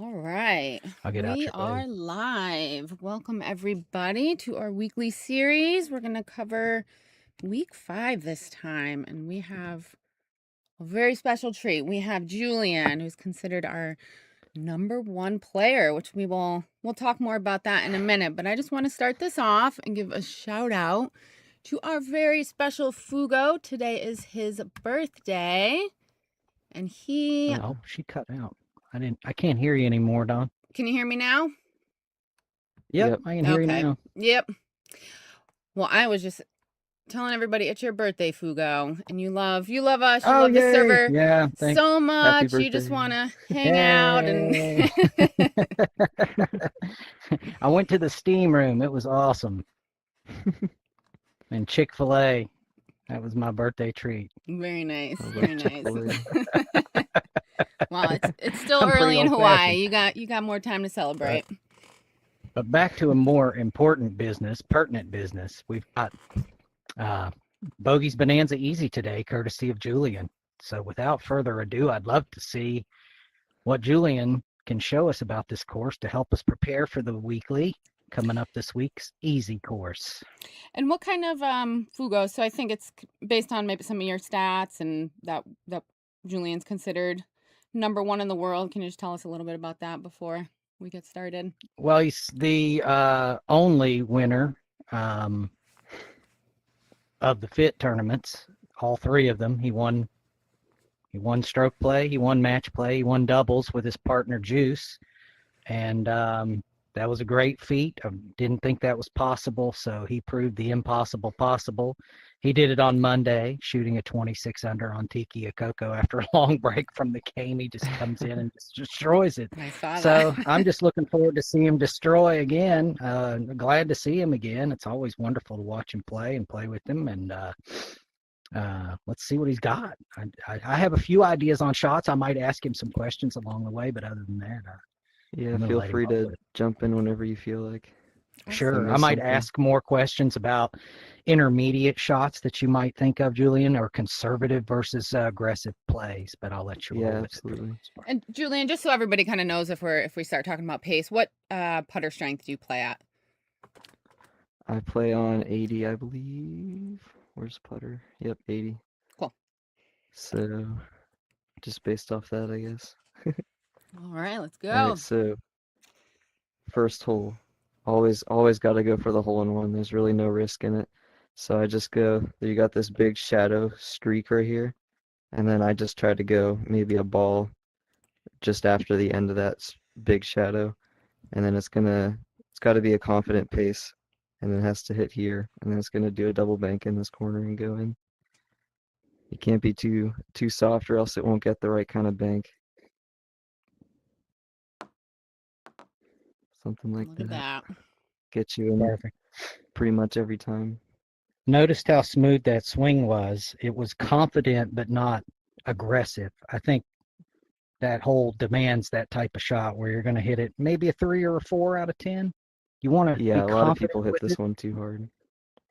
All right, I'll get out we your way. are live. Welcome everybody to our weekly series. We're going to cover week 5 this time, and we have a very special treat. We have Julian, who's considered our #1 player, which we'll talk more about that in a minute. But I just want to start this off and give a shout out to our very special Fugo. Today is his birthday, and he Oh, she cut out. I can't hear you anymore, Don. can you hear me now? Yep, Yep. I can hear you Okay. now. Yep. Well, I was just telling everybody it's your birthday, Fugo, and you love us, you Oh, love the yay. server Yeah, thanks. so Happy much. You just birthday. want to hang out and Yay. I went to the steam room. It was awesome. And Chick-fil-A. That was my birthday treat. very nice, I very love nice. Chick-fil-A. Well, it's still I'm early pretty in Hawaii. old-fashioned. You got more time to celebrate. But back to a more important business, pertinent business. We've got Bogey's Bonanza Easy today, courtesy of Julian. So without further ado, I'd love to see what Julian can show us about this course to help us prepare for the weekly coming up this week's easy course. And what kind of Fugo? So I think it's based on maybe some of your stats, and that Julian's considered #1 in the world. Can you just tell us a little bit about that before we get started? Well, he's the only winner of the fit tournaments, all 3 of them. He won stroke play, he won match play, he won doubles with his partner Juice, and that was a great feat. I didn't think that was possible, so he proved the impossible possible. He did it on Monday, shooting a 26 under on Tiki Akoko after a long break from the game. He just comes in and just destroys it. I saw So that. I'm just looking forward to see him destroy again. Glad to see him again. It's always wonderful to watch him play and play with him. And let's see what he's got. I have a few ideas on shots. I might ask him some questions along the way, but other than that, Yeah, I'm gonna feel let him free roll to with it. jump in whenever you feel like. Sure. I miss might something. ask more questions about intermediate shots that you might think of, Julian, or conservative versus aggressive plays, but I'll let you roll Yeah, with absolutely. it. And Julian, just so everybody kind of knows if we start talking about pace, what putter strength do you play at? I play on 80, I believe. Where's putter? Yep, 80. Cool. So, just based off that, I guess. All right, let's All go. right, so first hole. Always got to go for the hole in one. There's really no risk in it. So I just go, you got this big shadow streak right here. And then I just try to go maybe a ball just after the end of that big shadow. And then it's got to be a confident pace. And then it has to hit here. And then it's going to do a double bank in this corner and go in. You can't be too soft or else it won't get the right kind of bank. Something like Look at that. Get you in Perfect. pretty much every time. Noticed how smooth that swing was. It was confident but not aggressive. I think that hole demands that type of shot where you're going to hit it maybe a 3 or a 4 out of 10. You want to Yeah, be a lot of confident people hit with this it, one too hard.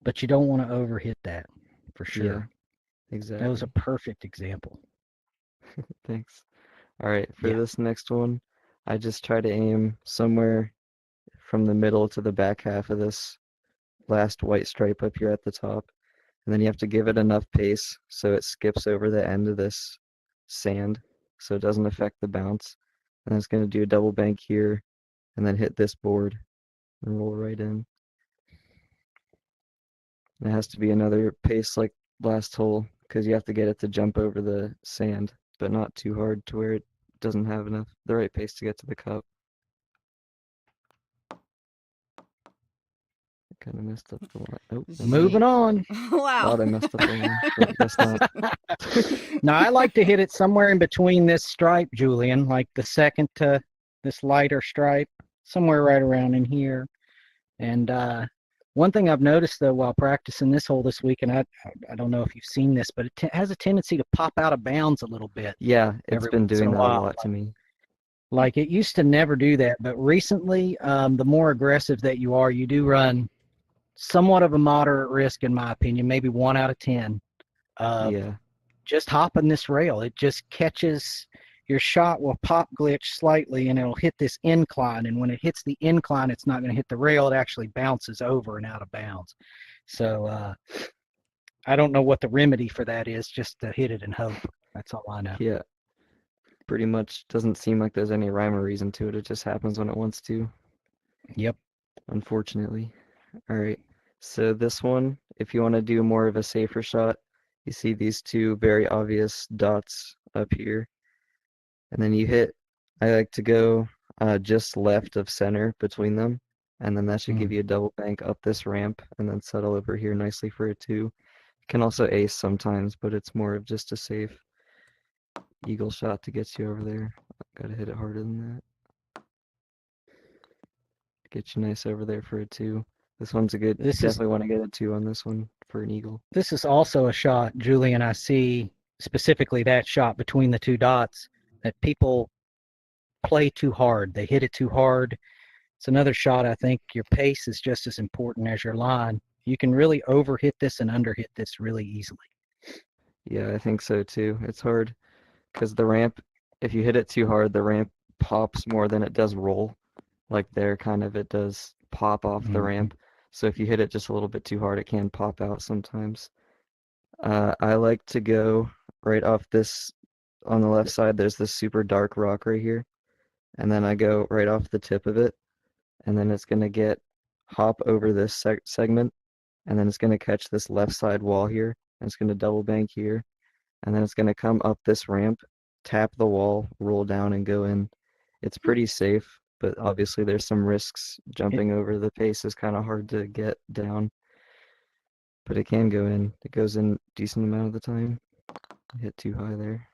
but you don't want to overhit that for sure. Yeah, exactly. That was a perfect example. Thanks. All right, for Yeah. this next one, I just try to aim somewhere from the middle to the back half of this last white stripe up here at the top. And then you have to give it enough pace so it skips over the end of this sand so it doesn't affect the bounce. And then it's going to do a double bank here and then hit this board and roll right in. It has to be another pace like last hole because you have to get it to jump over the sand, but not too hard to where it doesn't have the right pace to get to the cup. I kind of messed up the line. Oh, Moving on. Wow. thought I messed up the line, but guess not. Now, I like to hit it somewhere in between this stripe, Julian, like the second to this lighter stripe, somewhere right around in here. And one thing I've noticed, though, while practicing this hole this week, and I don't know if you've seen this, but it has a tendency to pop out of bounds a little bit. Yeah, it's every been once in doing a that a while. lot to me. Like it used to never do that, but recently, the more aggressive that you are, you do run somewhat of a moderate risk, in my opinion, maybe 1 out of 10. Yeah. Just hopping this rail. It just catches your shot will pop glitch slightly and it'll hit this incline. And when it hits the incline, it's not going to hit the rail. It actually bounces over and out of bounds. So I don't know what the remedy for that is, just to hit it and hope. That's all I know. Yeah, pretty much doesn't seem like there's any rhyme or reason to it. It just happens when it wants to, Yep. unfortunately. All right. So this one, if you want to do more of a safer shot, you see these two very obvious dots up here. And then you hit, I like to go just left of center between them. And then that should give you a double bank up this ramp and then settle over here nicely for a 2. You can also ace sometimes, but it's more of just a safe eagle shot to get you over there. Gotta hit it harder than that. Get you nice over there for a 2. This one's a good, definitely want to get a 2 on this one for an eagle. This is also a shot, Julian, I see specifically that shot between the 2 dots that people play too hard. They hit it too hard. It's another shot. I think your pace is just as important as your line. You can really overhit this and underhit this really easily. Yeah, I think so too. It's hard because the ramp, if you hit it too hard, the ramp pops more than it does roll. Like there, kind of, it does pop off the ramp. So if you hit it just a little bit too hard, it can pop out sometimes. I like to go right off this, on the left side, there's this super dark rock right here. And then I go right off the tip of it. And then it's going to hop over this segment. And then it's going to catch this left side wall here. And it's going to double bank here. And then it's going to come up this ramp, tap the wall, roll down, and go in. It's pretty safe, but obviously there's some risks. Jumping over the pace is kind of hard to get down. But it can go in. It goes in a decent amount of the time. Hit too high there.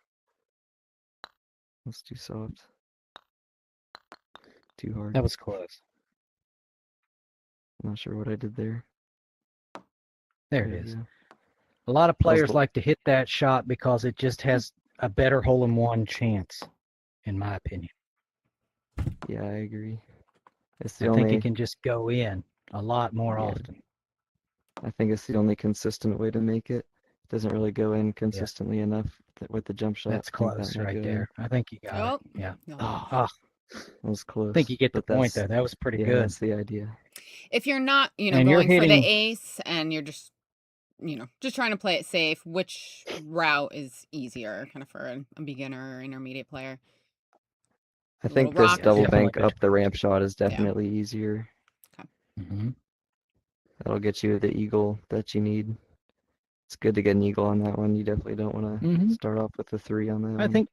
That's too soft. Too hard. That was close. I'm not sure what I did there. There it is. A lot of players like to hit that shot because it just has a better hole-in-one chance, in my opinion. Yeah, I agree. It's I think it can just go in a lot more often. I think it's the only consistent way to make it. It doesn't really go in consistently enough with the jump shot. That's close right there. I think you got it. Yeah. That was close. I think you get the point, though. That was pretty good. That's the idea. If you're not, going for the ace and you're just, just trying to play it safe, which route is easier kind of for a beginner or intermediate player? I think this double bank up the ramp shot is definitely easier. Okay. That'll get you the eagle that you need. It's good to get an eagle on that one. You definitely don't want to start off with a 3 on that one.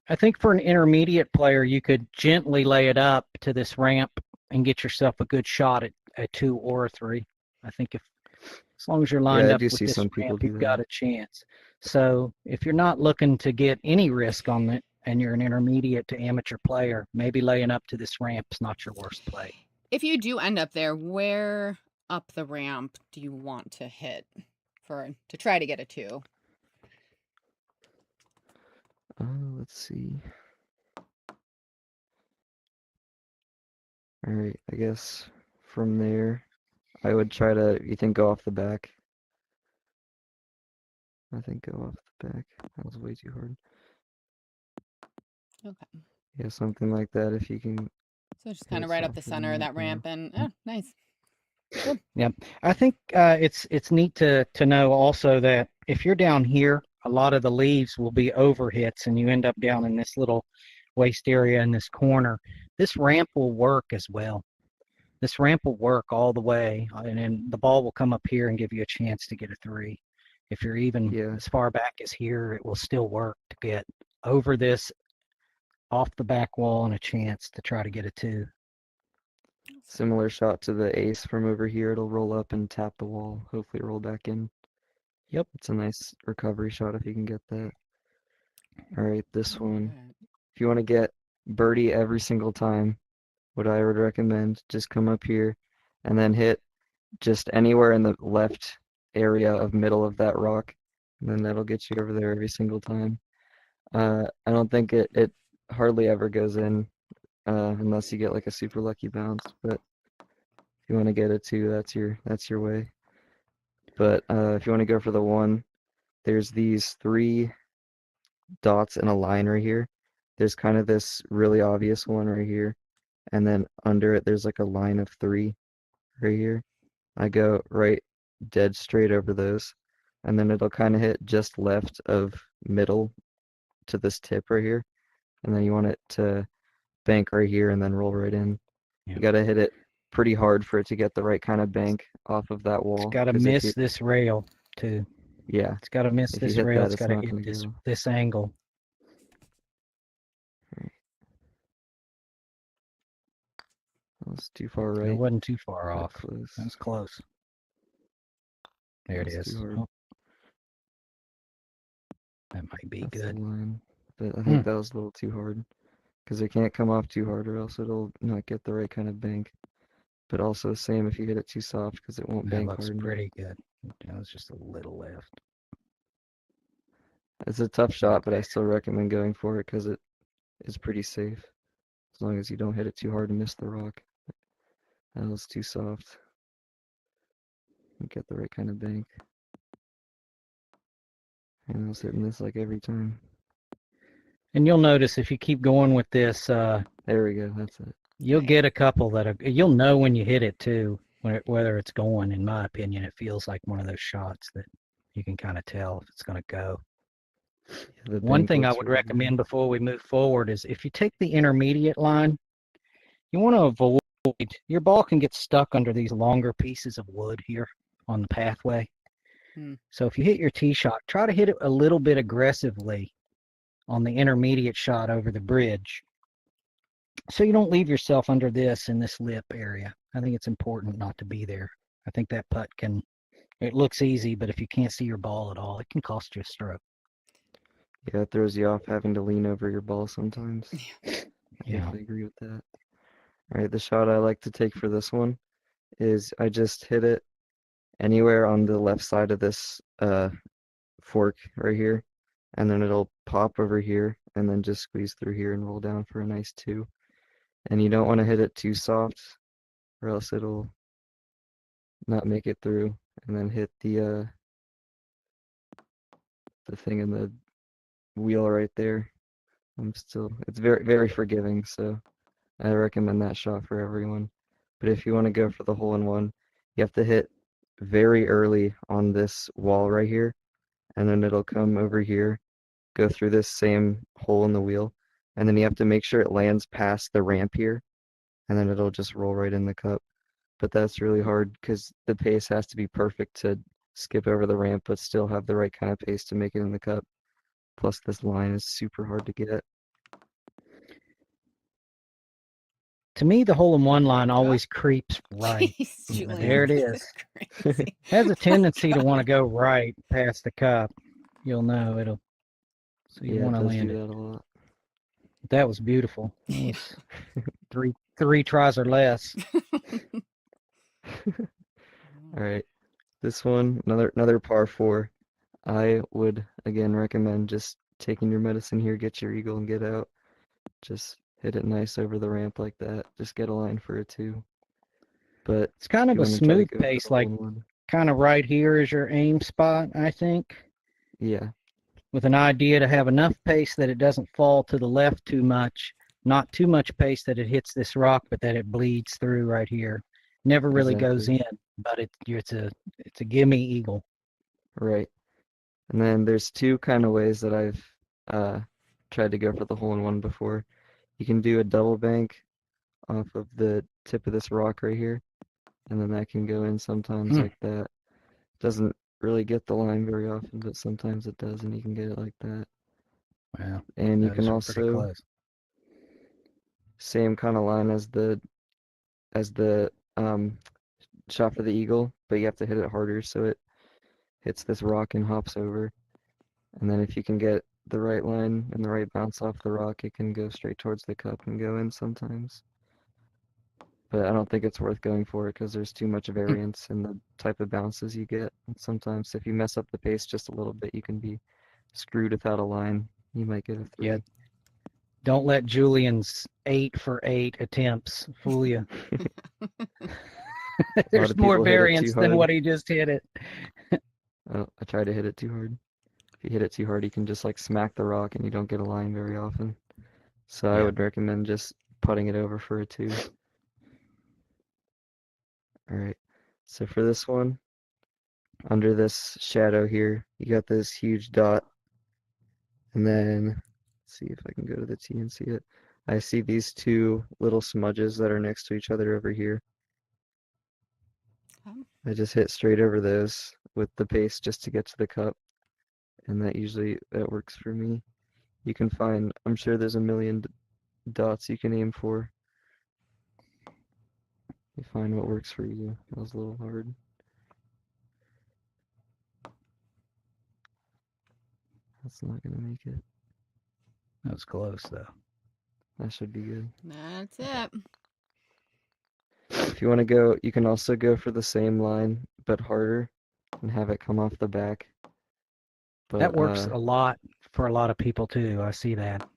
I think for an intermediate player, you could gently lay it up to this ramp and get yourself a good shot at a 2 or a 3. I think as long as you're lined up with this ramp, you've got a chance. So if you're not looking to get any risk on it and you're an intermediate to amateur player, maybe laying up to this ramp is not your worst play. If you do end up there, where up the ramp do you want to hit to try to get a 2? Let's see. All right, I guess from there, I would try to, you think go off the back? I think go off the back. That was way too hard. Okay. Yeah, something like that if you can. So just kind of right up the center of that ramp and, nice. Cool. Yeah, I think it's neat to know also that if you're down here, a lot of the leaves will be overhits and you end up down in this little waste area in this corner. This ramp will work as well. This ramp will work all the way, and then the ball will come up here and give you a chance to get a 3. If you're even as far back as here, it will still work to get over this, off the back wall, and a chance to try to get a 2. Similar shot to the ace from over here. It'll roll up and tap the wall. Hopefully roll back in. Yep. It's a nice recovery shot if you can get that. All right, this one. If you want to get birdie every single time, what I would recommend, just come up here and then hit just anywhere in the left area of middle of that rock. And then that'll get you over there every single time. I don't think it hardly ever goes in unless you get like a super lucky bounce. But if you want to get a 2, that's your way. But if you want to go for the 1, there's these 3 dots in a line right here. there's kind of this really obvious one right here, and then under it there's like a line of 3 right here. I go right dead straight over those, and then it'll kind of hit just left of middle to this tip right here, and then you want it to bank right here and then roll right in. Yeah. You got to hit it pretty hard for it to get the right kind of bank off of that It's wall. got to 'Cause if you, miss this rail too. yeah, It's got to miss if you this hit rail. that, It's it's got to not hit gonna go. this angle. Right. That's too far It right, wasn't too far but off. close. That was close. There it That's too is. hard. Oh, that might be That's the good. line. But I think that was a little too hard. Because it can't come off too hard or else it'll not get the right kind of bank. But also same if you hit it too soft because it won't That bank looks hard enough. pretty good. That was just a little left. It's a tough shot, but I Okay. still recommend going for it because it is pretty safe. As long as you don't hit it too hard and miss the rock. That was too soft. You get the right kind of bank. And I was hitting this like every time. And you'll notice if you keep going with this, There we go. That's it. you'll get a couple that are, you'll know when you hit it too, whether it's going. In my opinion, it feels like one of those shots that you can kind of tell if it's going to go. Yeah, the One bank thing I looks would really recommend good. before we move forward is if you take the intermediate line, you want to avoid, your ball can get stuck under these longer pieces of wood here on the pathway. So if you hit your tee shot, try to hit it a little bit aggressively on the intermediate shot over the bridge, so you don't leave yourself under this in this lip area. I think it's important not to be there. I think that putt can, it looks easy, but if you can't see your ball at all, it can cost you a stroke. Yeah, it throws you off having to lean over your ball sometimes. I Yeah. definitely agree with that. All right, the shot I like to take for this one is I just hit it anywhere on the left side of this fork right here, and then it'll pop over here and then just squeeze through here and roll down for a nice 2. And you don't want to hit it too soft or else it'll not make it through, and then hit the thing in the wheel right there. It's very, very forgiving, so I recommend that shot for everyone. But if you want to go for the hole-in-one, you have to hit very early on this wall right here, and then it'll come over here, go through this same hole in the wheel, and then you have to make sure it lands past the ramp here, and then it'll just roll right in the cup. But that's really hard because the pace has to be perfect to skip over the ramp, but still have the right kind of pace to make it in the cup. Plus, this line is super hard to get. To me, the hole-in-one line always creeps right. Julian, There it this is. crazy. Has a tendency to want to go right past the cup. You'll know it'll. So you Yeah, want it to does land do it. that a lot. That was beautiful. That was three tries or less. All right, this one, another par 4. I would again recommend just taking your medicine here, get your eagle, and get out. Just hit it nice over the ramp like that. Just get a line for a 2. But It's kind if of you a want to try to smooth go for pace, the like hole-in-one, kind of right here is your aim spot, I think, yeah, with an idea to have enough pace that it doesn't fall to the left too much, not too much pace that it hits this rock, but that it bleeds through right here. Never really goes exactly. in, but it's a gimme eagle. Right. And then there's 2 kind of ways that I've uh, tried to go for the hole-in-one before. You can do a double bank off of the tip of this rock right here, and then that can go in sometimes like that. Doesn't really get the line very often, but sometimes it does, and you can get it like that. Wow, And you can those are pretty also, close. same kind of line as the shot for the eagle, but you have to hit it harder so it hits this rock and hops over. And then if you can get the right line and the right bounce off the rock, it can go straight towards the cup and go in sometimes. But I don't think it's worth going for it because there's too much variance in the type of bounces you get. And sometimes if you mess up the pace just a little bit, you can be screwed without a line. You might get a 3. Yeah, don't let Julian's 8 for 8 attempts fool you. A lot There's of more people hit it too variance than hard. what he just hit it. Oh, I try to hit it too hard. If you hit it too hard, you can just like smack the rock and you don't get a line very often. So I Yeah. would recommend just putting it over for a 2. All right. So for this one, under this shadow here, you got this huge dot. And then, let's see if I can go to the T and see it. I see these 2 little smudges that are next to each other over here. Okay. I just hit straight over those with the paste just to get to the cup. And that works for me. You can find, I'm sure there's a million dots you can aim for. You find what works for you. That was a little hard. That's not gonna make it. That was close though. That should be good. That's it. If you want to go, you can also go for the same line, but harder, and have it come off the back. That But works a lot for a lot of people too. I see that.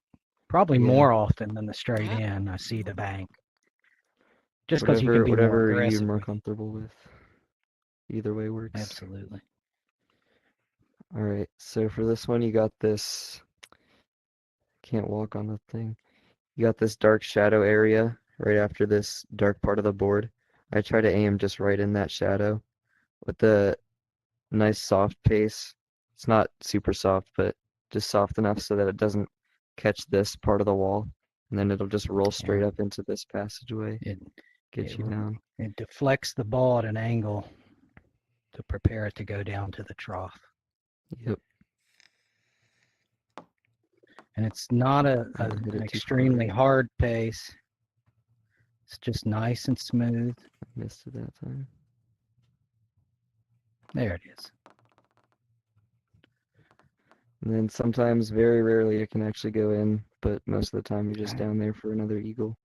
Probably yeah, more often than the straight Yeah. in. I see the bank. Just because you can be more whatever you're aggressive more with it. comfortable with. Either way works. Absolutely. All right, so for this one, you got this. Can't walk on the thing. You got this dark shadow area right after this dark part of the board. I try to aim just right in that shadow with the nice soft pace. It's not super soft, but just soft enough so that it doesn't catch this part of the wall. And then it'll just roll straight Yeah. up into this passageway, It get you down. it deflects the ball at an angle to prepare it to go down to the trough. Yep. And it's not I didn't hit an it too far extremely right. hard pace. It's just nice and smooth. I missed it that time. There it is. And then sometimes, very rarely, it can actually go in, but most of the time you're just Okay. down there for another eagle.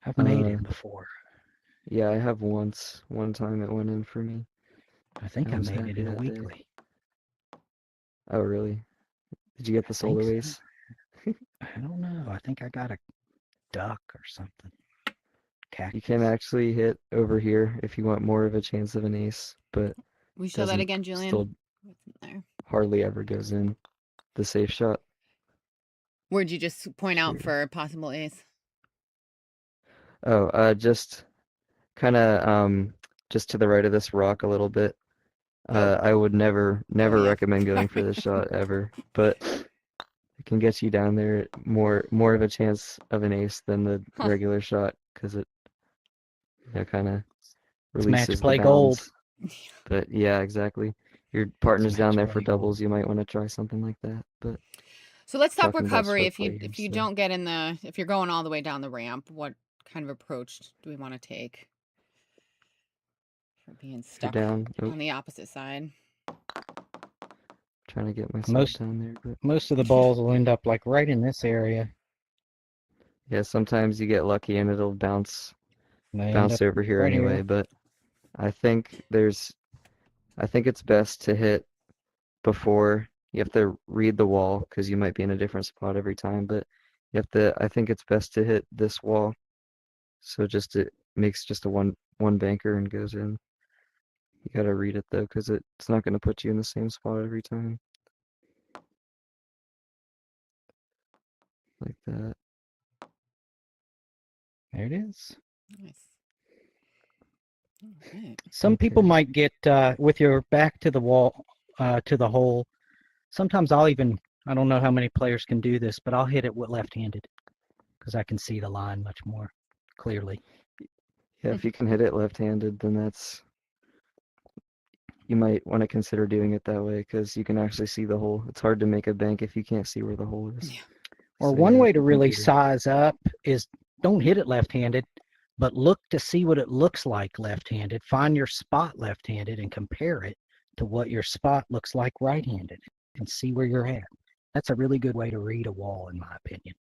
I've made it before. Yeah, I have once. One time it went in for me. I think I was made it happy in a that day. weekly. Oh, really? Did you get the I think solar so. ace? I don't know. I think I got a duck or something. Cactus. You can actually hit over here if you want more of a chance of an ace, but We show that again, Julian. still What's in there? hardly ever goes in. The safe shot. Where'd you just point out Sure. for a possible ace? Oh, just kind of just to the right of this rock a little bit. I would never yeah. recommend going for this shot ever, but it can get you down there more of a chance of an ace than the regular shot because it kind of It's match releases the play gold. bounds. But yeah, exactly. Your partner's down match there for play gold. doubles. You might want to try something like that. But So let's talk talking about recovery. stroke If play you here, don't get in the, if you're going all the way down the ramp, what kind of approach do we want to take for being stuck down. on the opposite side? Trying to get myself down there, but Most of the balls will end up like right in this area. yeah, sometimes you get lucky and it'll bounce And they end up over here right anyway. here. But I think it's best to hit before. You have to read the wall because you might be in a different spot every time. But I think it's best to hit this wall. So it makes just a one banker and goes in. You gotta read it though, because it's not gonna put you in the same spot every time. Like that. There it is. Nice. All right. Some people Okay. might get with your back to the wall, to the hole. Sometimes I don't know how many players can do this, but I'll hit it with left-handed because I can see the line much more clearly. Yeah, if you can hit it left-handed, then you might want to consider doing it that way because you can actually see the hole. It's hard to make a bank if you can't see where the hole is. Yeah. Or So, one yeah, way if to you can really get it. size up is don't hit it left-handed, but look to see what it looks like left-handed. Find your spot left-handed and compare it to what your spot looks like right-handed and see where you're at. That's a really good way to read a wall, in my opinion.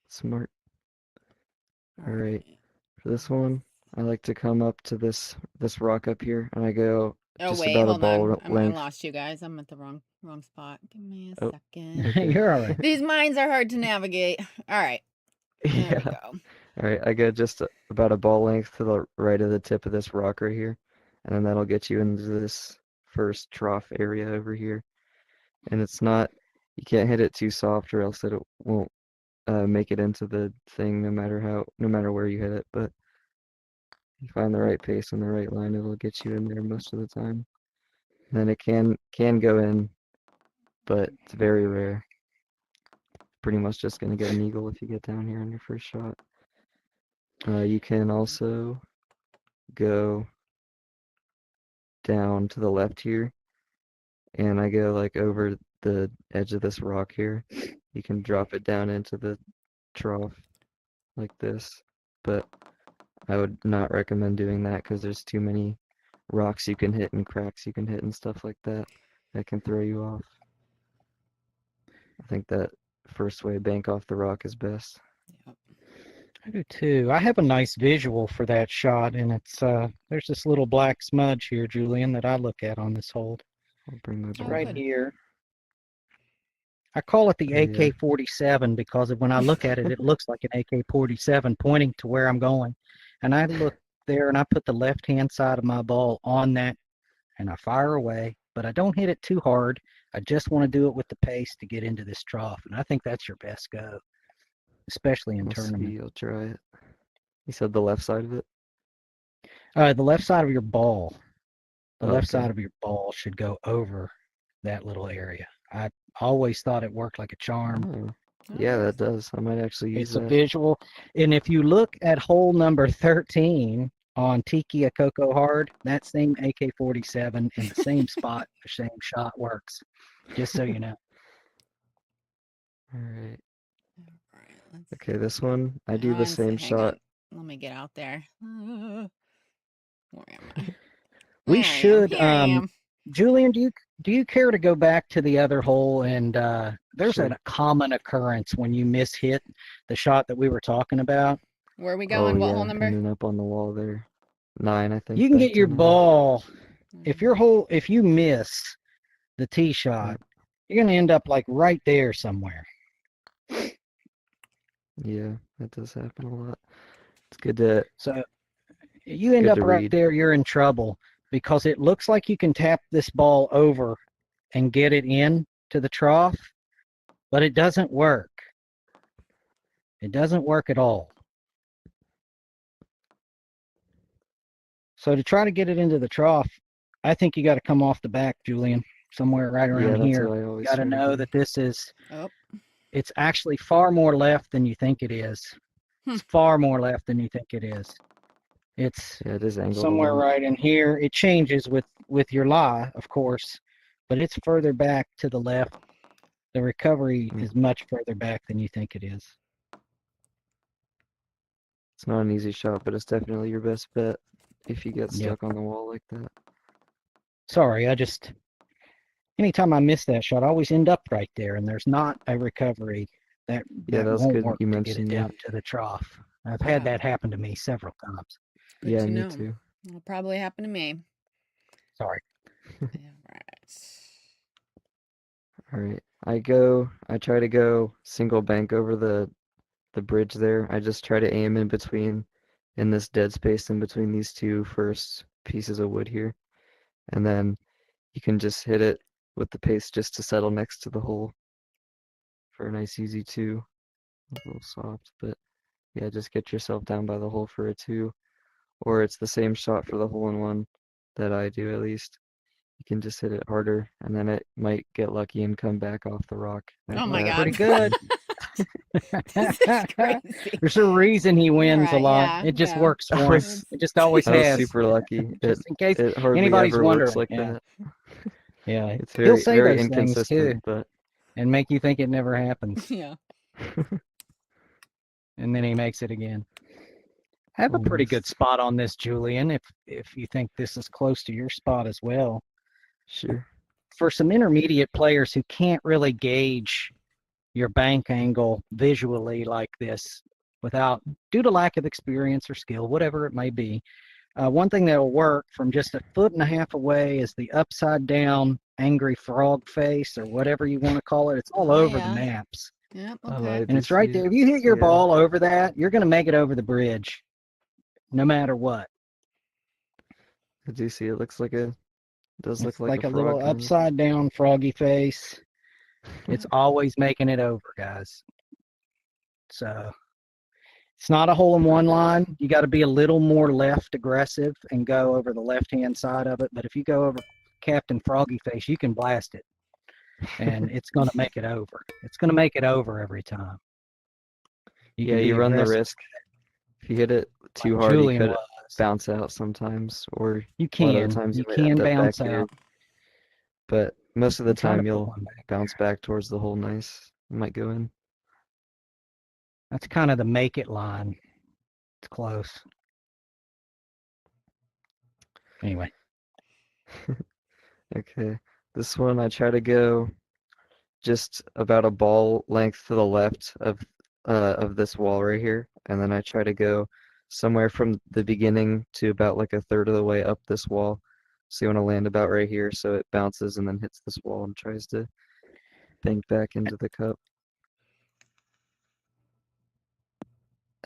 Smart. All right. For this one, I like to come up to this rock up here, and I go just wait, about a hold ball on. I length. lost you guys. I'm at the wrong spot. Give me a Oh, second. okay. You're all right. These mines are hard to navigate. All right. There we Yeah. go. All right, I go just about a ball length to the right of the tip of this rock right here, and then that'll get you into this first trough area over here. And you can't hit it too soft or else it won't make it into the thing no matter where you hit it. But you find the right pace and the right line, it'll get you in there most of the time. And then it can go in, but it's very rare. Pretty much just gonna get an eagle if you get down here on your first shot. You can also go down to the left here, and I go like over the edge of this rock here. You can drop it down into the trough like this, but I would not recommend doing that because there's too many rocks you can hit and cracks you can hit and stuff like that that can throw you off. I think that first way bank off the rock is best. Yep. I do too. I have a nice visual for that shot, and it's there's this little black smudge here, Julian, that I look at on this hold. I'll bring my Oh, bow Right good. here. I call it the Oh, yeah. AK-47 because when I look at it, it looks like an AK-47 pointing to where I'm going. And I look there and I put the left-hand side of my ball on that and I fire away, but I don't hit it too hard. I just want to do it with the pace to get into this trough. And I think that's your best go, especially in I'll tournament. see. I'll try it. You said the left side of it? The left side of your ball. The left Okay. side of your ball should go over that little area. I always thought it worked like a charm. Oh, Oh, yeah, nice. that does. I might actually use It's a that. visual. And if you look at hole number 13 on Tiki a Coco Hard, that same AK-47 in the same spot, the same shot works. Just so you know. All right. All right, let's Okay, this one, I do the Bonanza, same hang shot. on. Let me get out there. Where am I? We There I am. should, Here I am. Julian, do you care to go back to the other hole? And there's Sure. a common occurrence when you miss-hit the shot that we were talking about. Where are we Oh, going? What hole yeah, number? ending up on the wall there. 9, I think, You can back get to your 9. ball, if you miss the tee Yeah. shot, you're going to end up like right there somewhere. Yeah, that does happen a lot. It's good to So you end good up to right read. there, you're in trouble because it looks like you can tap this ball over and get it in to the trough, but it doesn't work. It doesn't work at all. So to try to get it into the trough, I think you got to come off the back, Julian, somewhere right Yeah, around that's here. what I You always got to try to know do. that this is, Oh, it's actually far more left than you think it is. It's far more left than you think it is. It's Yeah, it is angled a somewhere lot. right in here. It changes with your lie, of course, but it's further back to the left. The recovery is much further back than you think it is. It's not an easy shot, but it's definitely your best bet if you get Yep. stuck on the wall like that. Sorry, anytime I miss that shot, I always end up right there, and there's not a recovery Yeah, that that was won't good work you to get it mentioned down that. to the trough. I've Yeah. had that happen to me several times. Good Yeah, to me know. too. It'll probably happen to me. Sorry. All right. All right. I try to go single bank over the bridge there. I just try to aim in this dead space in between these two first pieces of wood here. And then you can just hit it with the pace just to settle next to the hole for a nice easy 2. A little soft, but yeah, just get yourself down by the hole for a 2. Or it's the same shot for the hole in one that I do at least. You can just hit it harder and then it might get lucky and come back off the rock. Oh my Pretty God. good. This is crazy. There's a reason he wins a Alright, lot. yeah, It just yeah. works I for him. was It just always I was has. super lucky. Just in case It hardly anybody's ever works wondering. like Yeah, that. yeah. It's He'll very say very those things too inconsistent, but and make you think it never happens, Yeah. and then he makes it again. I have a pretty good almost. spot on this, Julian, if you think this is close to your spot as well. Sure. For some intermediate players who can't really gauge your bank angle visually like this due to lack of experience or skill, whatever it may be, one thing that'll work from just a foot and a half away is the upside down angry frog face or whatever you want to call it. It's all Oh, over the yeah. maps. Yep, Oh, okay. I And do it's right see there. it. If you hit your Yeah. ball over that, you're going to make it over the bridge no matter what. I do see it. Does look It's like a like a frog little kind of. upside down froggy face. It's always making it over, guys. So it's not a hole-in-one line. You got to be a little more left aggressive and go over the left-hand side of it. But if you go over Captain Froggy Face, you can blast it, and it's going to make it over. It's going to make it over every time. You Yeah, can be you run the aggressive risk. If you hit it too like hard, you Julian could was. bounce out sometimes, or You a lot of the can. times you You might end can up back bounce here. out. But most of the I'm trying to time, put you'll one back bounce there. back towards the hole nice. You might go in. That's kind of the make it line. It's close. Anyway, Okay. This one, I try to go just about a ball length to the left of this wall right here, and then I try to go somewhere from the beginning to about like a third of the way up this wall. So you want to land about right here, so it bounces and then hits this wall and tries to bank back into the cup.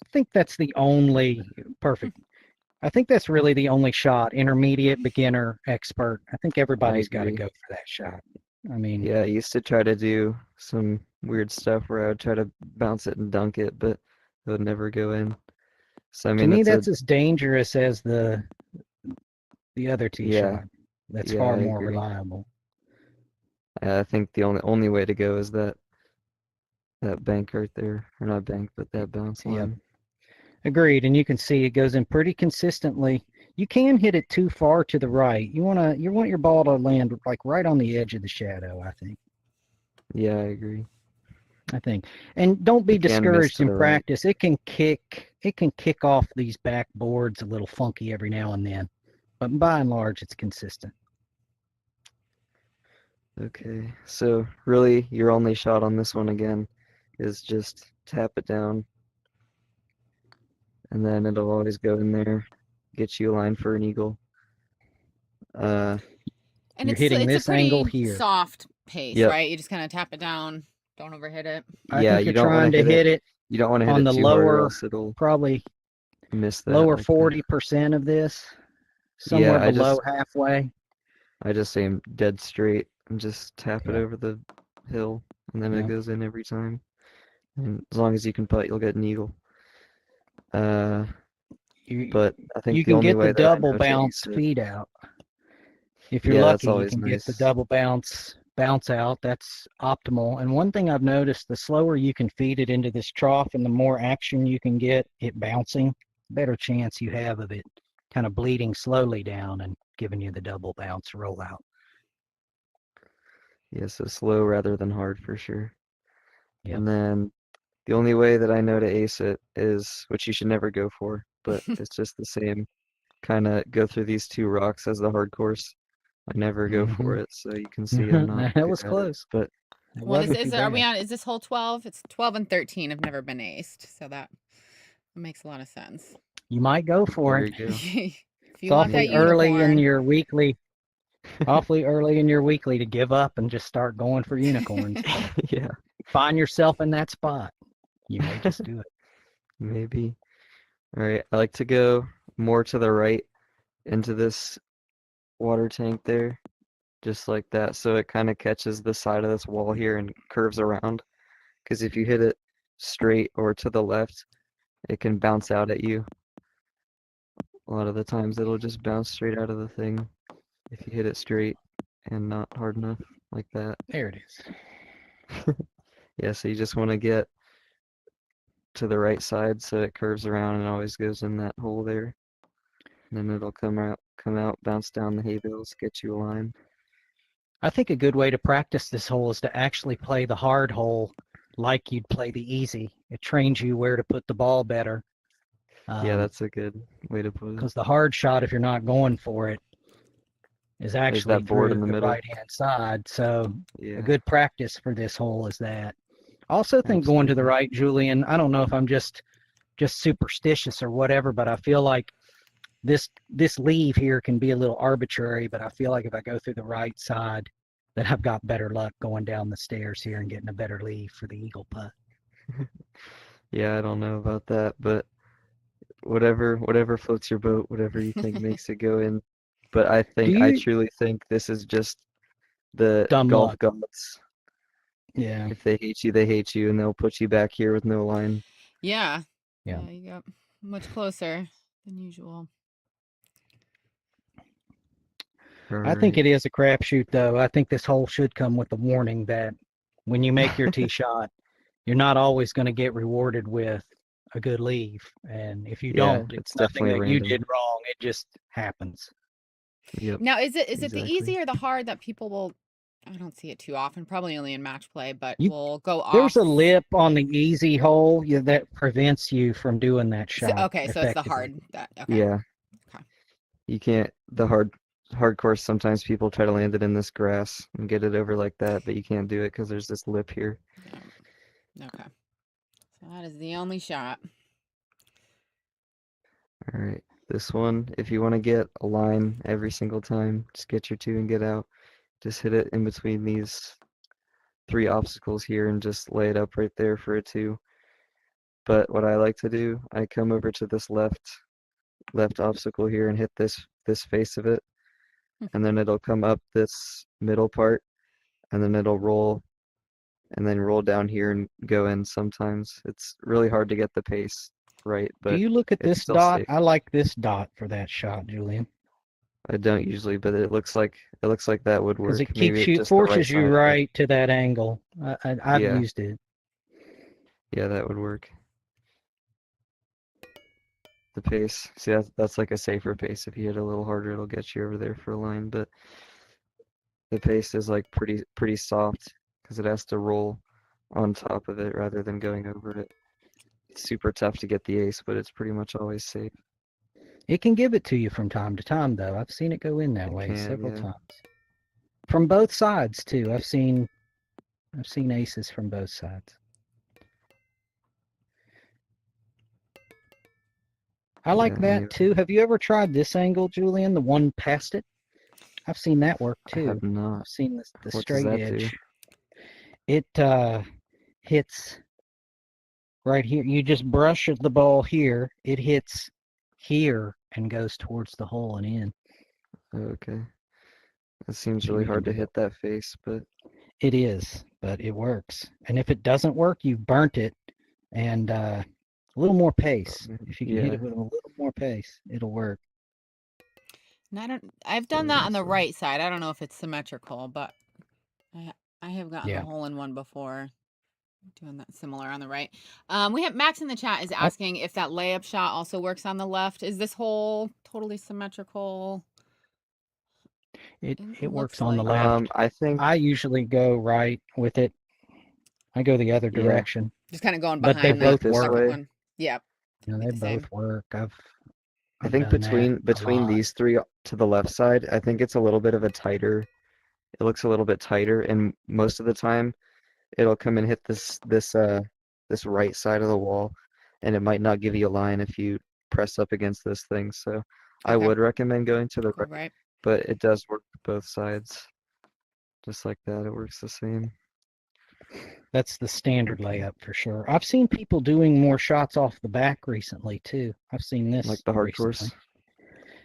I think that's the only perfect. I think that's really the only shot. Intermediate, beginner, expert. I think I everybody's got to agree. go for that shot. I mean, Yeah, I used to try to do some weird stuff where I would try to bounce it and dunk it, but it would never go in. So I to mean, me, it's a that's as dangerous as the other tee yeah, shot. That's yeah, far I more agree. reliable. I think the only way to go is that bank right there, or not bank, but that bounce Yep, line. agreed. And you can see it goes in pretty consistently. You can hit it too far to the right. You want your ball to land like right on the edge of the shadow. Yeah, I agree. I think, and don't be It can miss discouraged to in the right. practice. It can kick off these backboards a little funky every now and then, but by and large, it's consistent. Okay, so really, your only shot on this one again is just tap it down, and then it'll always go in there, get you a line for an eagle. Uh, And You're hitting it's a this angle pretty here. soft pace, yep. right? You just kind of tap it down, don't overhit it. I Yeah, think you you're don't want to trying to hit it. hit it You don't want to hit on it the too hard, or lower, else it'll probably miss that lower like that. 40% of this, Yeah, somewhere below halfway. I just aim dead straight and just tap it Yeah, over the hill, and then it yeah. goes in every time. And as long as you can putt, you'll get an eagle. Uh, You but I think you the can only get the way that I double know to bounce ace it, feed out. If you're yeah, that's lucky, you always can get the nice. double bounce out. That's optimal. And one thing I've noticed, the slower you can feed it into this trough and the more action you can get it bouncing, better chance you have of it kind of bleeding slowly down and giving you the double bounce rollout. Yeah, so slow rather than hard for sure. Yep. And then the only way that I know to ace it is, which you should never go for, but it's just the same, kind of go through these two rocks as the hard course. I never go for Hmm. it, so you can see I'm not That good was at it. close. But It Well, wasn't too are we bad. on? Is this hole 12? It's 12 and 13 have never been aced, so that makes a lot of sense. You might go for there it. you go. If It's you want that Maybe. awfully early in your weekly to give up and just start going for unicorns. But Yeah, find yourself in that spot. You may just do it. maybe. All right, I like to go more to the right into this water tank there, just like that, so it kind of catches the side of this wall here and curves around. Because if you hit it straight or to the left, it can bounce out at you. A lot of the times it'll just bounce straight out of the thing if you hit it straight and not hard enough like that. There it is. Yeah, so you just want to get to the right side so it curves around and always goes in that hole there. And then it'll come out, bounce down the hay bales, get you a line. I think a good way to practice this hole is to actually play the hard hole like you'd play the easy. It trains you where to put the ball better. Yeah, that's a good way to put it. Because the hard shot, if you're not going for it, is There's actually that board through in the the middle. right-hand side. So a Yeah, good practice for this hole is that. I also think going to the absolutely. right, Julian, I don't know if I'm just superstitious or whatever, but I feel like this leave here can be a little arbitrary, but I feel like if I go through the right side, that I've got better luck going down the stairs here and getting a better leave for the eagle putt. Yeah, I don't know about that, but whatever floats your boat, whatever you think makes it go in. But Do I you truly think this is just the dumb golf luck? gods. Yeah. If they hate you, and they'll put you back here with no line. Yeah. Yeah. Yeah, you got much closer than usual. I think Alright. it is a crapshoot, though. I think this hole should come with a warning that when you make your tee shot, you're not always going to get rewarded with a good leave. And if you Yeah, don't, it's it's nothing definitely that you random. did wrong. It just happens. Yep, Now, is it the exactly. easy or the hard that people will, I don't see it too often, probably only in match play, but You will go There's off. a lip on the easy hole that prevents you from doing that So, shot okay, so it's the effectively. hard that, okay. Yeah, Okay. you can't, the hard course, sometimes people try to land it in this grass and get it over like that, but you can't do it because there's this lip here. Yeah. Okay. So that is the only shot. Alright, this one, if you want to get a line every single time, just get your 2 and get out. Just hit it in between these 3 obstacles here and just lay it up right there for a 2. But what I like to do, I come over to this left obstacle here and hit this face of it, and then it'll come up this middle part, and then it'll roll, and then roll down here and go in sometimes. It's really hard to get the pace right, Do but you look at it's this still dot? safe. I like this dot for that shot, Julian, I don't usually, but it looks like that would because work. it Maybe keeps it's you, just the right forces you side of it. right to that angle. I've Yeah, used it. yeah, that would work. The pace. See, that's like a safer pace. If you hit a little harder, it'll get you over there for a line, but the paste is like pretty soft because it has to roll on top of it rather than going over it. It's super tough to get the ace, but it's pretty much always safe. It can give it to you from time to time, though. I've seen it go in that It way can, several yeah. times. From both sides too. I've seen aces from both sides. I like Yeah, that too. Have you ever tried this angle, Julian? The one past it? I've seen that work I too. have not. I've seen the What does straight that do? edge. It hits right here. You just brush the ball here. It hits here and goes towards the hole and in. Okay. It seems So really you can hard to do hit that face, but it is, but it works. And if it doesn't work, you've burnt it. And a little more pace. If you can hit yeah. it with a little more pace, it'll work. And I've done that Yeah, on the so right side. I don't know if it's symmetrical, but I have gotten the Yeah. hole in one before. Doing that similar on the right. We have Max in the chat is I, asking if that layup shot also works on the left. Is this hole totally symmetrical? it It it looks works on the like it. left. I think I usually go right with it. I go the other yeah, direction, Just kind of going but they I behind think that both this work. second way. one. Yeah, You know, be they the both same. work. I I've think done that a between lot. these 3 to the left side, I think it's a little bit of a tighter. It looks a little bit tighter, and most of the time it'll come and hit this right side of the wall, and it might not give you a line if you press up against this thing. So I Okay, would recommend going to the go right, right. but it does work both sides. Just like that, it works the same. That's the standard layup for sure. I've seen people doing more shots off the back recently too. I've seen Like this the hard recently. course.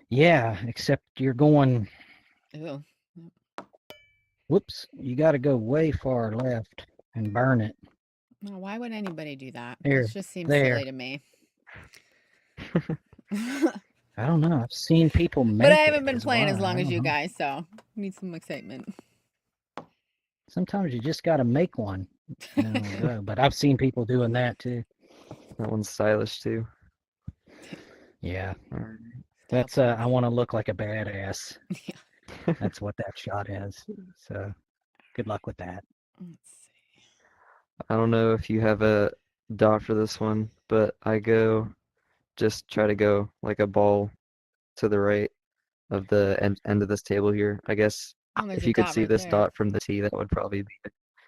Yeah, except you're going, Ooh. whoops, you got to go way far left and burn it. Now, why would anybody do that? That There, just seems there. silly to me. I don't know. I've seen people But I make it haven't been is playing as why. I long as don't you know. guys, so need some excitement. Sometimes you just got to make one and it'll go. But I've seen people doing that too. That one's stylish too. Yeah, Alright. Style that's I points. want to look like a badass. Yeah. That's what that shot is. So good luck with that. Let's see. I don't know if you have a dot for this one, but I just try to go like a ball to the right of the end of this table here. I guess Oh, there's if a you could dot see right this there. dot from the tee, that would probably be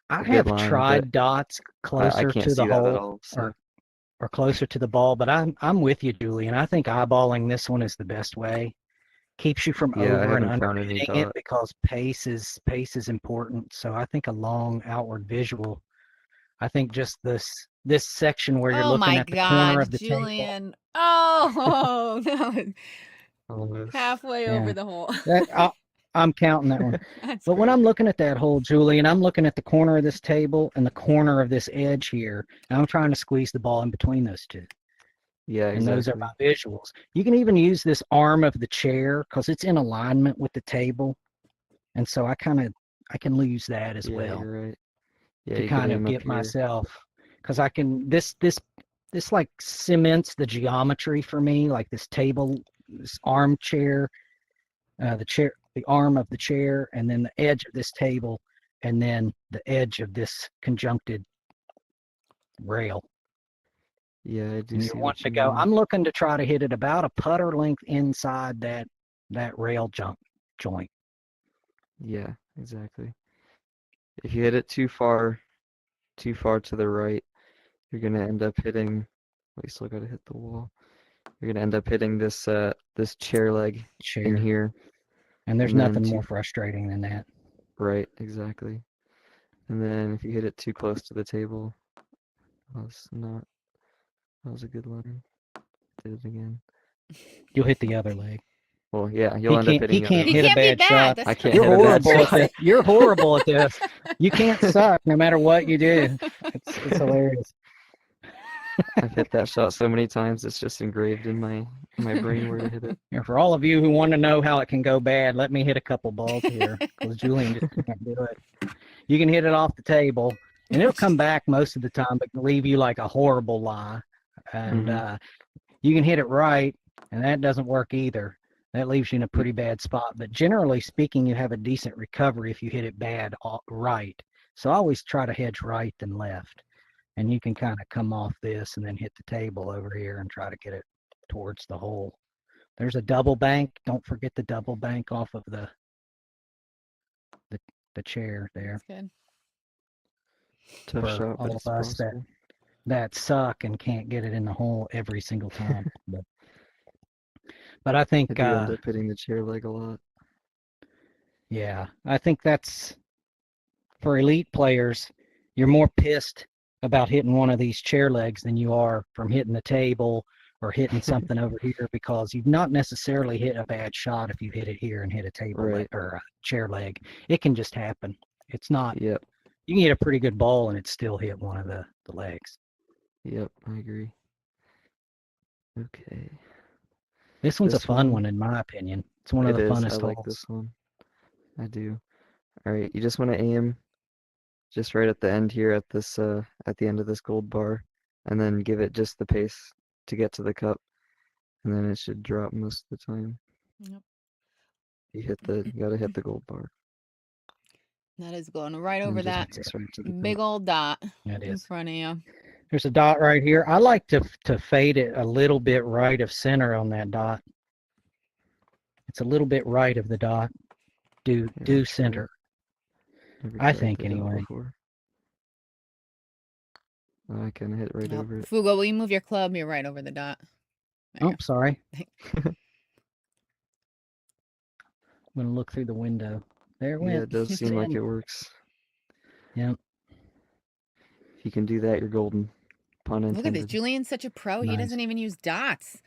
I a good have line, but tried dots I closer can't to the see that at hole all. So or closer to the ball, but I'm with you, Julian. I think eyeballing this one is the best way. Keeps you from yeah, I over and haven't under found any hitting it dot. because pace is important. So I think a long outward visual. I think just this section where you're Oh looking my at the corner of God, the table. Julian. Oh, no. Almost. Halfway over Yeah, the hole. that I'm counting that one. That's But when great. I'm looking at that hole, Julian, I'm looking at the corner of this table and the corner of this edge here, and I'm trying to squeeze the ball in between those two. Yeah, And those are exactly. my visuals. You can even use this arm of the chair because it's in alignment with the table, and so I can lose that as Yeah, well you're right. Yeah, to you could kind of aim up get here. myself, because I can this like cements the geometry for me, like this table, this armchair, the arm of the chair, and then the edge of this table, and then the edge of this conjuncted rail. Yeah, I do And you're see wanting what to you go. mean. I'm looking to try to hit it about a putter length inside that rail joint. Yeah, exactly. If you hit it too far to the right, you're gonna end up hitting. Well, you still gotta hit the wall. You're gonna end up hitting this chair leg in Chair. here, And there's and then nothing too more frustrating than that. right, exactly. And then if you hit it too close to the table, that's not. That was a good line. Did it again. You'll hit the other leg. Well, yeah, you'll He end up can't hitting he the other can't He hit leg. a can't be bad bad. shot. That's I can't You're hit a bad horrible at shot. this. You're horrible at this. You can't suck no matter what you do. It's hilarious. I've hit that shot so many times, it's just engraved in my brain where to hit it. And for all of you who want to know how it can go bad, let me hit a couple balls here because Julian just can't do it. You can hit it off the table, and it'll come back most of the time, but leave you like a horrible lie. And Mhm. you can hit it right, and that doesn't work either. That leaves you in a pretty bad spot. But generally speaking, you have a decent recovery if you hit it bad right. So I always try to hedge right than left. And you can kind of come off this and then hit the table over here and try to get it towards the hole. There's a double bank. Don't forget the double bank off of the chair there That's good. Tough for shot, but all it's of us possible. that suck and can't get it in the hole every single time. But I think I do end up hitting the chair leg a lot. yeah, I think that's for elite players. You're more pissed about hitting one of these chair legs than you are from hitting the table or hitting something over here because you've not necessarily hit a bad shot if you hit it here and hit a table leg Right. or a chair leg. It can just happen. It's not. Yep. You can hit a pretty good ball and it still hit one of the legs. Yep, I agree. Okay. This one's a This fun one, one in my opinion. It's one of it the is. I funnest like holes. this one. I do. All right, you just want to aim just right at the end here at this at the end of this gold bar, and then give it just the pace to get to the cup, and then it should drop most of the time. Yep. You gotta hit the gold bar. That is going right And over just that pace right to the big cup. old dot It in is. front of you. There's a dot right here. I like to fade it a little bit right of center on that dot. It's a little bit right of the dot. Here, Due I'll try it. center. Never I tried think the dot anyway. before. Oh, I kind of hit right Yep. over it. Fugo, will you move your club? You're right over the dot. There Oh, sorry. I'm gonna look through the window. There it Yeah, went. it does It's seem like in. it works. Yep. If you can do that, you're golden. Pun Look at this. intended. Julian's such a pro. He Nice. doesn't even use dots.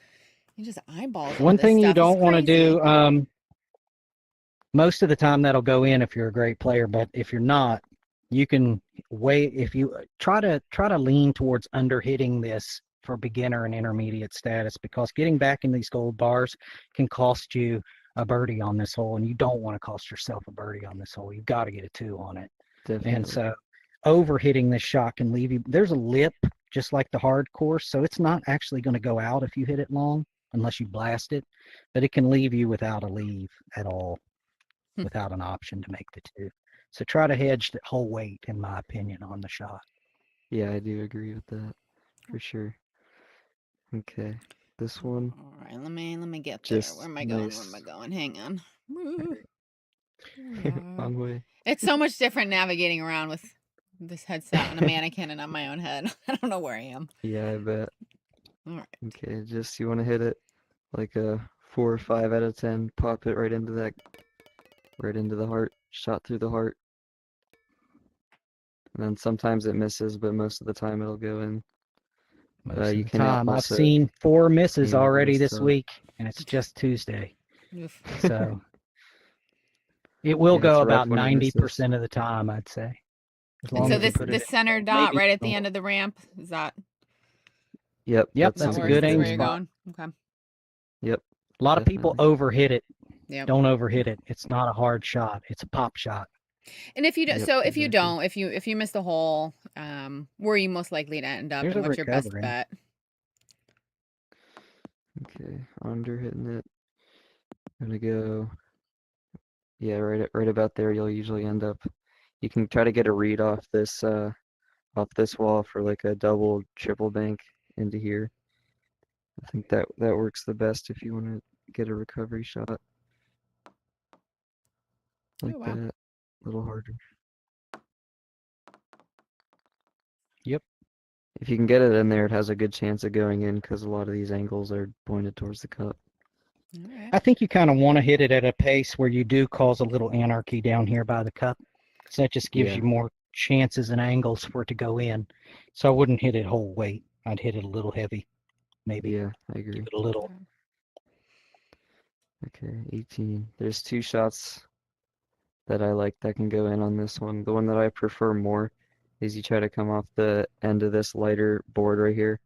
He just eyeballs all One this thing you stuff. It's don't want to crazy. do, most of the time that'll go in if you're a great player, but if you're not, you can wait. If you try to lean towards under hitting this for beginner and intermediate status, because getting back in these gold bars can cost you a birdie on this hole, and you don't want to cost yourself a birdie on this hole. You've got to get a 2 on it. Definitely. And so over hitting this shot can leave you. There's a lip just like the hard course, so it's not actually going to go out if you hit it long unless you blast it, but it can leave you without a leave at all, without an option to make the 2. So try to hedge the whole weight, in my opinion, on the shot. Yeah, I do agree with that for sure. Okay, this one All right, let me get there. Where just am I going? Where am I nice. going? Hang on. Wrong way. It's so much different navigating around with this headset and a mannequin and on my own head. I don't know where I am. Yeah, I bet. All right. Okay, just you want to hit it like a 4 or 5 out of 10. Pop it right into the heart. Shot through the heart. And then sometimes it misses, but most of the time it'll go in. Most of You the can time. I've also seen 4 misses aim already almost this up. week, and it's just Tuesday. Oof. So It will Yeah, it's go rough about when it misses. 90% of the time, I'd say. As And long so as you this put it this in center hole, dot maybe right at the even end more. of the ramp, is that Yep, Yep, that that that's seems a where good good that's for aim where you're me. spot. going? Okay. Yep, A lot of people definitely. overhit it. Yep. Don't overhit it. It's not a hard shot. It's a pop shot. And if you do, Yep, so if you exactly. don't, if you miss the hole, where are you most likely to end up, There's and a what's your best recovery. bet? Okay, under hitting it. Gonna go, yeah, right about there. You'll usually end up. You can try to get a read off this wall for like a double, triple bank into here. I think that works the best if you want to get a recovery shot like Oh wow. that. A little harder. Yep. If you can get it in there, it has a good chance of going in because a lot of these angles are pointed towards the cup. All right. I think you kind of want to hit it at a pace where you do cause a little anarchy down here by the cup. So that just gives Yeah, you more chances and angles for it to go in. So I wouldn't hit it whole weight. I'd hit it a little heavy, maybe. yeah, I Give agree. it a little. Okay, 18. There's two shots that I like that can go in on this one. The one that I prefer more is you try to come off the end of this lighter board right here,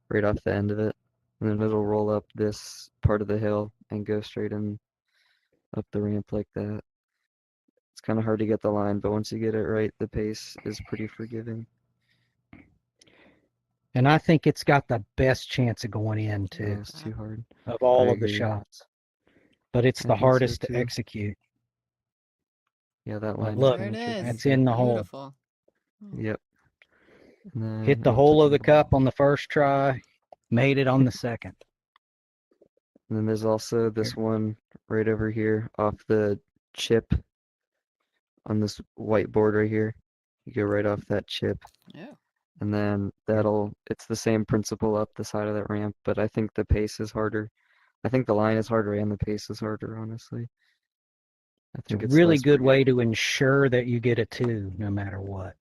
right off the end of it, and then it'll roll up this part of the hill and go straight in up the ramp like that. It's kind of hard to get the line, but once you get it right, the pace is pretty forgiving. And I think it's got the best chance of going in, Oh, too, it's too hard. of I all of the agree. shots. But it's I the think so hardest to too. execute. Yeah, that But line is look, There kind it of is. tricky. that's in the hole. Beautiful. Oh. Yep. And Hit then the it'll hole touch of on the the ball. cup on the first try, made it on the second. And then there's also this one right over here off the chip on this white board right here. You go right off that chip, Yeah. and then it's the same principle up the side of that ramp, but I think the pace is harder. I think the line is harder and the pace is harder, honestly. I It's a think it's really less good way forgiving. to ensure that you get a two no matter what.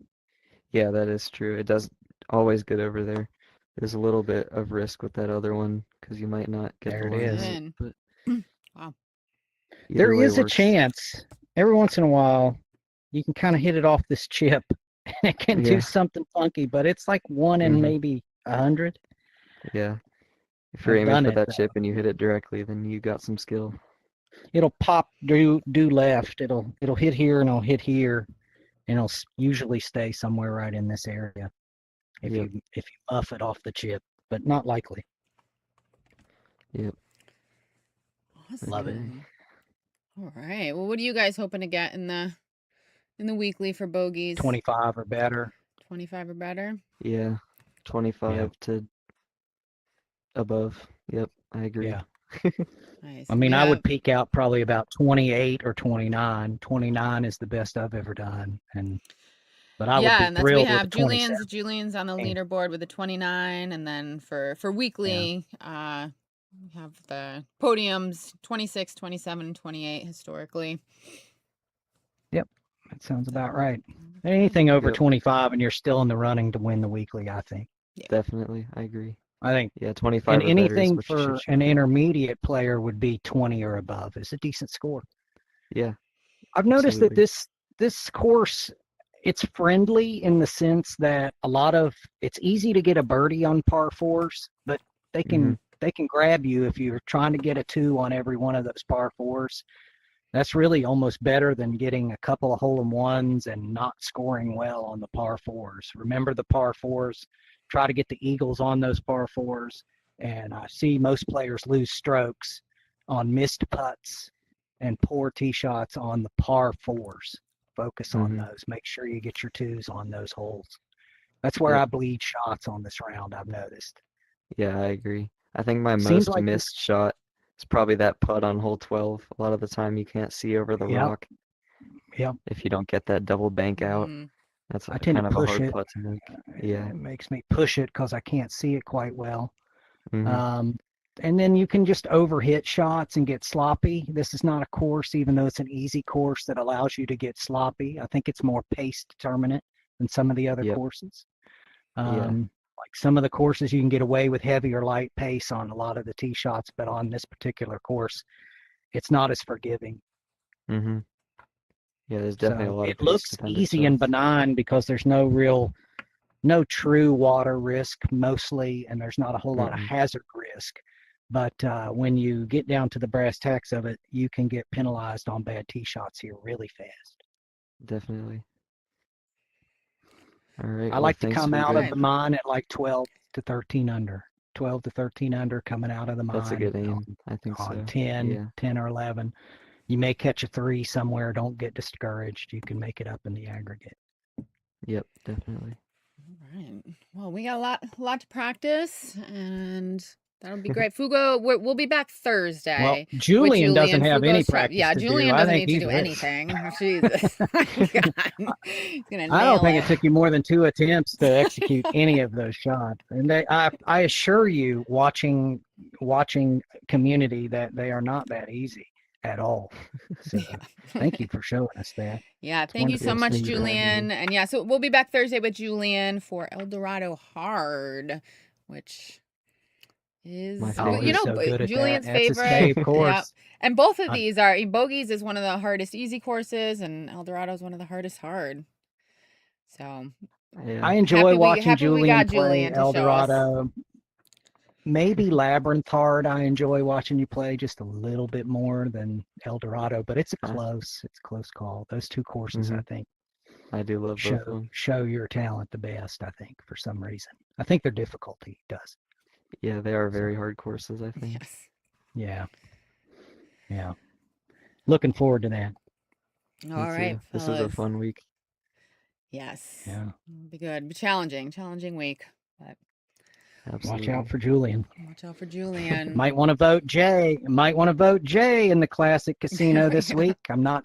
Yeah, that is true. It does always get over there. There's a little bit of risk with that other one because you might not get the There it Get line is. right, in. but Wow. There either way is a works. chance every once in a while you can kind of hit it off this chip and it can do Yeah. something funky, but it's like one in hmm maybe 100. Yeah. If you're I've aiming done for it that though. chip and you hit it directly, then you got some skill. It'll pop do left. It'll hit here and it'll hit here, and it'll usually stay somewhere right in this area Yep. if you muff it off the chip, but not likely. Yep. Love it. Okay. Awesome. All right. Well, what are you guys hoping to get in the weekly for bogeys? 25 or better. 25 or better? Yeah. Yeah. 25 to above. Yep, I agree. Yeah. Nice. I And we mean, I would have peak out probably about 28 or 29. 29 is the best I've ever done, but I would yeah, be and that's we thrilled with a have 27. Julian's on the leaderboard with a 29, and then for Yeah. weekly, we have the podiums 26, 27, and 28 historically. Yep. That sounds about So, right. okay. Anything over Yep, 25 and you're still in the running to win the weekly, I think. Yeah. definitely. I agree. I think, Yeah, and 25 or better is anything what you should for shoot an for. intermediate player would be 20 or above. It's a decent score. Yeah, I've noticed that absolutely. this course, it's friendly in the sense that it's easy to get a birdie on par fours, but they hmm can grab you if you're trying to get a two on every one of those par fours. That's really almost better than getting a couple of hole-in-ones and not scoring well on the par fours. Remember the par fours, try to get the eagles on those par fours, and I see most players lose strokes on missed putts and poor tee shots on the par fours. Focus on hmm those. Make sure you get your twos on those holes. That's where Yep. I bleed shots on this round, I've noticed. Yeah, I agree. I think my Seems most like this. missed shot is probably that putt on hole 12. A lot of the time you can't see over the Yep, rock yep. if you don't get that double bank out. Mm, That's I tend to kind of a push hard it. putt to make. Yeah. It makes me push it because I can't see it quite well. hmm Um, and then you can just overhit shots and get sloppy. This is not a course, even though it's an easy course that allows you to get sloppy. I think it's more pace determinant than some of the other Yep. courses. Yeah. Like some of the courses, you can get away with heavy or light pace on a lot of the tee shots, but on this particular course, it's not as forgiving. hmm Yeah, there's definitely a So lot it of pace looks dependent easy stuff. and benign because there's no true water risk mostly, and there's not a whole lot of Mm-mm, hazard risk. But when you get down to the brass tacks of it, you can get penalized on bad tee shots here really fast. definitely. All right. I Well, like to thanks come for the out good. of the mine at like 12 to 13 under. 12 to 13 under coming out of the That's a mine good aim. I think on so. 10, Yeah. 10 or 11. You may catch a 3 somewhere. Don't get discouraged. You can make it up in the aggregate. Yep, definitely. All right. Well, we got a lot to practice, and that'll be great. Fugo, we'll be back Well, Thursday with Julian doesn't Julian. have any Fugo's trap. practice Yeah, to do. Julian I doesn't think need to he's do ready. anything. Jesus, he's gonna I don't nail think it it. took you more than 2 attempts to execute any of those shots. And I assure you, watching community, that they are not that easy at all. So Yeah. thank you for showing us that. Yeah, It's thank you so wonderful to Yes, much, thanks see for that. having me. Julian. And yeah, so we'll be back Thursday with Julian for El Dorado Hard, which is, My Oh, favorite. he's so good at that. Julian's That's his favorite. fave Yep. course. And both of I, these are, Bogey's is one of the hardest easy courses, and El Dorado is one of the hardest hard. So Yeah. I enjoy watching happy we Julian got play Julian to El show us. Dorado. Maybe Labyrinth Hard. I enjoy watching you play just a little bit more than El Dorado, but it's a close call. Those two courses, I Mm-hmm. think, I do love both of them. show your talent the best. I think for some reason, I think their difficulty does. Yeah, they are very hard courses, I think. Yes. Yeah, yeah. Looking forward to that. All Me right, too. This was a fellas. fun week. Yes. Yeah. It'll be good. Be challenging week. But Absolutely. Watch out for Julian. watch out for Julian. Might want to vote Jay. Might want to vote Jay in the Classic Casino this Yeah. week. I'm not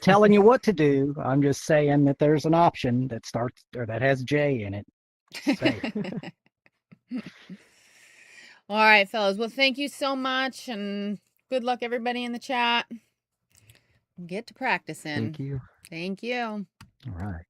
telling you what to do. I'm just saying that there's an option that starts or that has Jay in it. Safe. All right, fellas. Well, thank you so much, and good luck, everybody in the chat. Get to practicing. Thank you. Thank you. All right.